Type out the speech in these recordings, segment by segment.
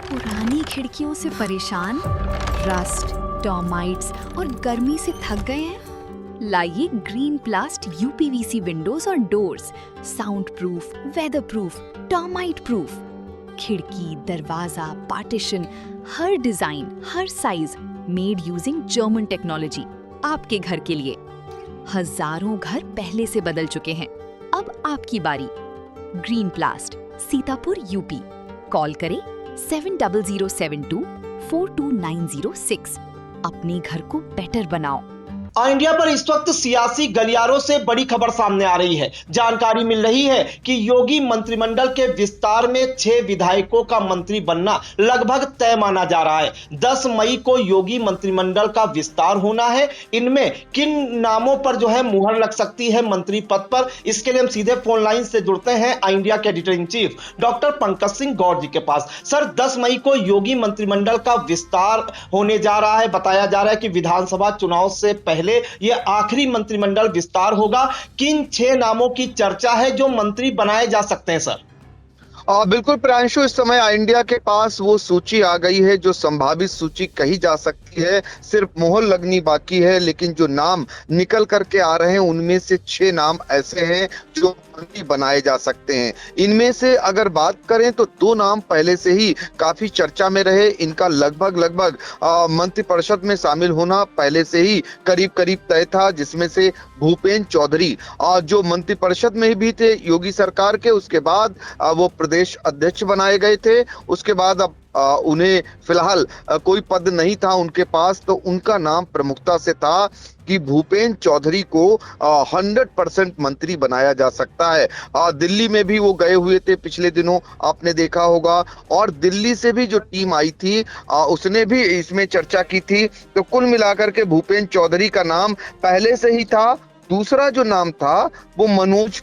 पुरानी खिड़कियों से परेशान, रस्ट, टर्माइट्स और गर्मी से थक गए हैं? लाइए ग्रीन प्लास्ट यूपीवीसी विंडोज और doors, sound proof, weather proof, termite proof. खिड़की, दरवाजा, पार्टीशन, हर डिजाइन, हर size, made using German technology, आपके घर के लिए। हजारों घर पहले से बदल चुके हैं, अब आपकी बारी। Green प्लास्ट, Sitapur, UP. कॉल करें 7007242906। अपने घर को बेटर बनाओ। इंडिया पर इस वक्त सियासी गलियारों से बड़ी खबर सामने आ रही है। जानकारी मिल रही है कि योगी मंत्रिमंडल के विस्तार में 6 विधायकों का मंत्री बनना लगभग तय माना जा रहा है। 10 मई को योगी मंत्रिमंडल का विस्तार होना है। इनमें किन नामों पर जो है मुहर लग सकती है मंत्री पद पर, इसके लिए हम सीधे फोन लाइन से जुड़ते हैं इंडिया के editor in chief doctor Pankaj Singh Gaur ji के पास। सर, 10 मई को योगी मंत्रिमंडल का विस्तार होने जा रहा है। बताया जा रहा है कि विधानसभा चुनाव से पहले ये आखिरी मंत्रिमंडल विस्तार होगा। किन 6 नामों की चर्चा है जो मंत्री बनाए जा सकते हैं सर? बिल्कुल प्रांशु, इस समय इंडिया के पास वो सूची आ गई है जो संभावित सूची कही जा सकती है। सिर्फ मोहर लगनी बाकी है, लेकिन जो नाम निकल करके आ रहे हैं उनमें से 6 नाम ऐसे हैं जो मंत्री बनाए जा सकते हैं। इनमें से अगर बात करें तो 2 नाम पहले से ही काफी चर्चा में रहे। इनका लगभग मंत्रिपरिषद में शामिल होना पहले से ही करीब तय था, जिसमें से भूपेंद्र चौधरी जो मंत्रिपरिषद में भी थे योगी सरकार के, उसके बाद वो प्रदेश अध्यक्ष बनाए गए थे। उसके बाद अब उन्हें फिलहाल कोई पद नहीं था उनके पास, तो उनका नाम प्रमुखता से था कि भूपेंद्र चौधरी को 100% मंत्री बनाया जा सकता है। दिल्ली में भी वो गए हुए थे पिछले दिनों, आपने देखा होगा, और दिल्ली से भी जो टीम आई थी उसने भी इसमें चर्चा की थी। तो कुल मिलाकर के भूपेंद्र चौधरी का नाम पहले से ही था। दूसरा जो नाम था वो मनोज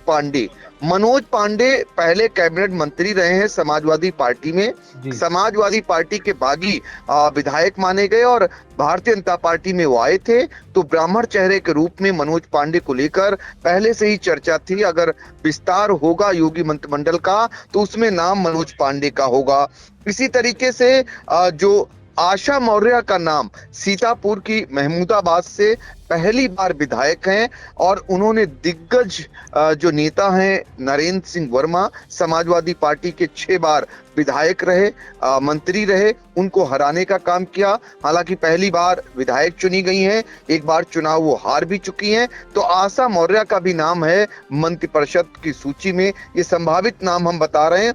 पांडे पहले कैबिनेट मंत्री रहे हैं समाजवादी पार्टी में। समाजवादी पार्टी के बागी विधायक माने गए और भारतीय जनता पार्टी में वो आए थे। तो ब्राह्मण चेहरे के रूप में मनोज पांडे को लेकर पहले से ही चर्चा थी। अगर विस्तार होगा योगी मंत्रिमंडल का तो उसमें नाम मनोज पांडे का होगा। इसी तरीके से जो आशा मौर्य का नाम सीतापुर की महमूदाबाद से पहली बार विधायक हैं, और उन्होंने दिग्गज जो नेता हैं नरेंद्र सिंह वर्मा, समाजवादी पार्टी के 6 बार विधायक रहे, मंत्री रहे, उनको हराने का काम किया। हालांकि पहली बार विधायक चुनी गई हैं, एक बार चुनाव वो हार भी चुकी हैं। तो आशा मौर्य का भी नाम है मंत्रिपरिषद की सूची में। ये संभावित नाम हम बता रहे हैं।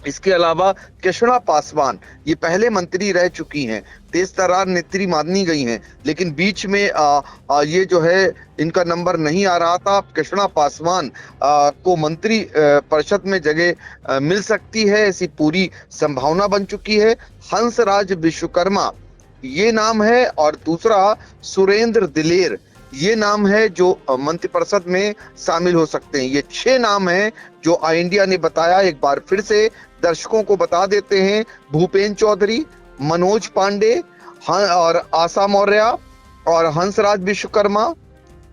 इसके अलावा कृष्णा पासवान, ये पहले मंत्री रह चुकी हैं, तेज तर्रार नेत्री मानी गई हैं, लेकिन बीच में ये जो है इनका नंबर नहीं आ रहा था। कृष्णा पासवान को मंत्री परिषद में जगह मिल सकती है, ऐसी पूरी संभावना बन चुकी है। हंसराज विश्वकर्मा ये नाम है, और दूसरा सुरेंद्र दिलेर ये नाम है जो मंत्रिपरिषद में शामिल हो सकते हैं। ये 6 नाम हैं जो इंडिया ने बताया। एक बार फिर से दर्शकों को बता देते हैं। भूपेंद्र चौधरी, मनोज पांडे और आशा मौर्य और हंसराज विश्वकर्मा,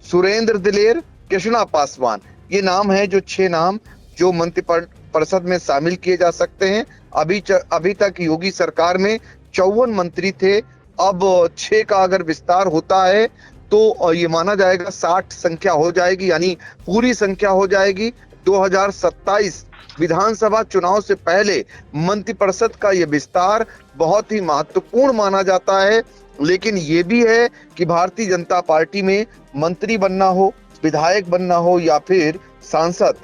सुरेंद्र दिलेर, कृष्णा पासवान, ये नाम है जो 6 नाम जो मंत्रिपरिषद में शामिल किए जा सकते हैं। अभी तक योगी सरकार में 54 मंत्री थे। अब 6 का अगर विस्तार होता है तो ये माना जाएगा 60 संख्या हो जाएगी, यानी पूरी संख्या हो जाएगी। 2027 विधानसभा चुनाव से पहले मंत्रिपरिषद का ये विस्तार बहुत ही महत्वपूर्ण माना जाता है। लेकिन ये भी है कि भारतीय जनता पार्टी में मंत्री बनना हो, विधायक बनना हो या फिर सांसद,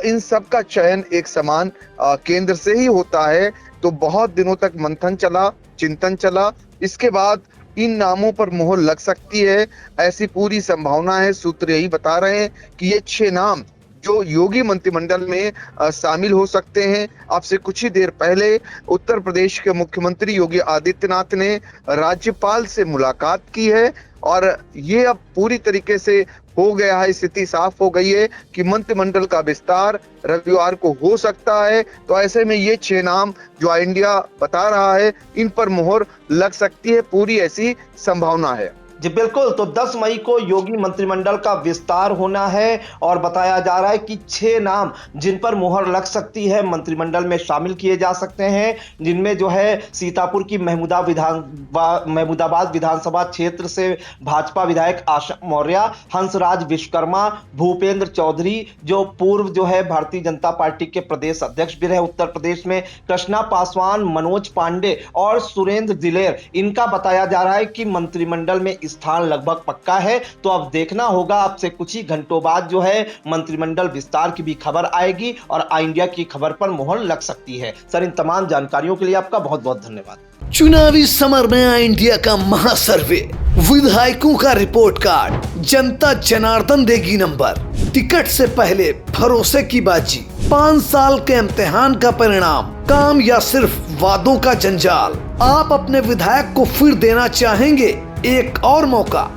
इन सब का चयन एक समान केंद्र से ही होता है। तो बहुत दिनों तक मंथन चला, चिंतन चला, इसके बाद इन नामों पर मोहर लग सकती है, ऐसी पूरी संभावना है। सूत्र यही बता रहे हैं कि ये 6 नाम जो योगी मंत्रिमंडल में शामिल हो सकते हैं। आपसे कुछ ही देर पहले उत्तर प्रदेश के मुख्यमंत्री योगी आदित्यनाथ ने राज्यपाल से मुलाकात की है, और ये अब पूरी तरीके से हो गया है, स्थिति साफ हो गई है कि मंत्रिमंडल का विस्तार रविवार को हो सकता है। तो ऐसे में ये 6 नाम जो इंडिया बता रहा है, इन पर मोहर लग सकती है, पूरी ऐसी संभावना है। जी बिल्कुल, तो 10 मई को योगी मंत्रिमंडल का विस्तार होना है और बताया जा रहा है कि 6 नाम जिन पर मुहर लग सकती है मंत्रिमंडल में शामिल किए जा सकते हैं, जिनमें जो है सीतापुर की महमूदाबाद विधानसभा क्षेत्र से भाजपा विधायक आशा मौर्य, हंसराज विश्वकर्मा, भूपेंद्र चौधरी जो पूर्व जो है भारतीय जनता पार्टी के प्रदेश अध्यक्ष भी रहे उत्तर प्रदेश में, कृष्णा पासवान, मनोज पांडे और सुरेंद्र दिलेर, इनका बताया जा रहा है कि मंत्रिमंडल में स्थान लगभग पक्का है। तो अब देखना होगा, अब से कुछ ही घंटों बाद जो है मंत्रिमंडल विस्तार की भी खबर आएगी और आई इंडिया की खबर पर मुहर लग सकती है। सर, इन तमाम जानकारियों के लिए आपका बहुत बहुत धन्यवाद। चुनावी समर में आई इंडिया का महासर्वे, विधायकों का रिपोर्ट कार्ड, जनता जनार्दन देगी नंबर, टिकट से पहले भरोसे की बाजी, 5 साल के इम्तिहान का परिणाम, काम या सिर्फ वादों का जंजाल। आप अपने विधायक को फिर देना चाहेंगे एक और मौका।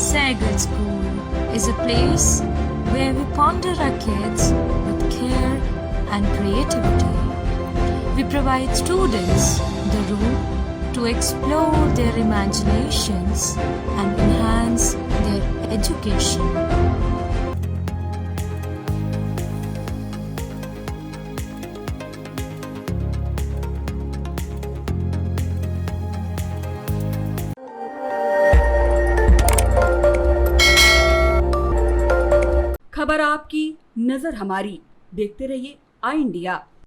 Sagal School is a place where we ponder our kids with care and creativity. We provide students the room to explore their imaginations and enhance their education. खबर आपकी, नजर हमारी। देखते रहिए आई इंडिया।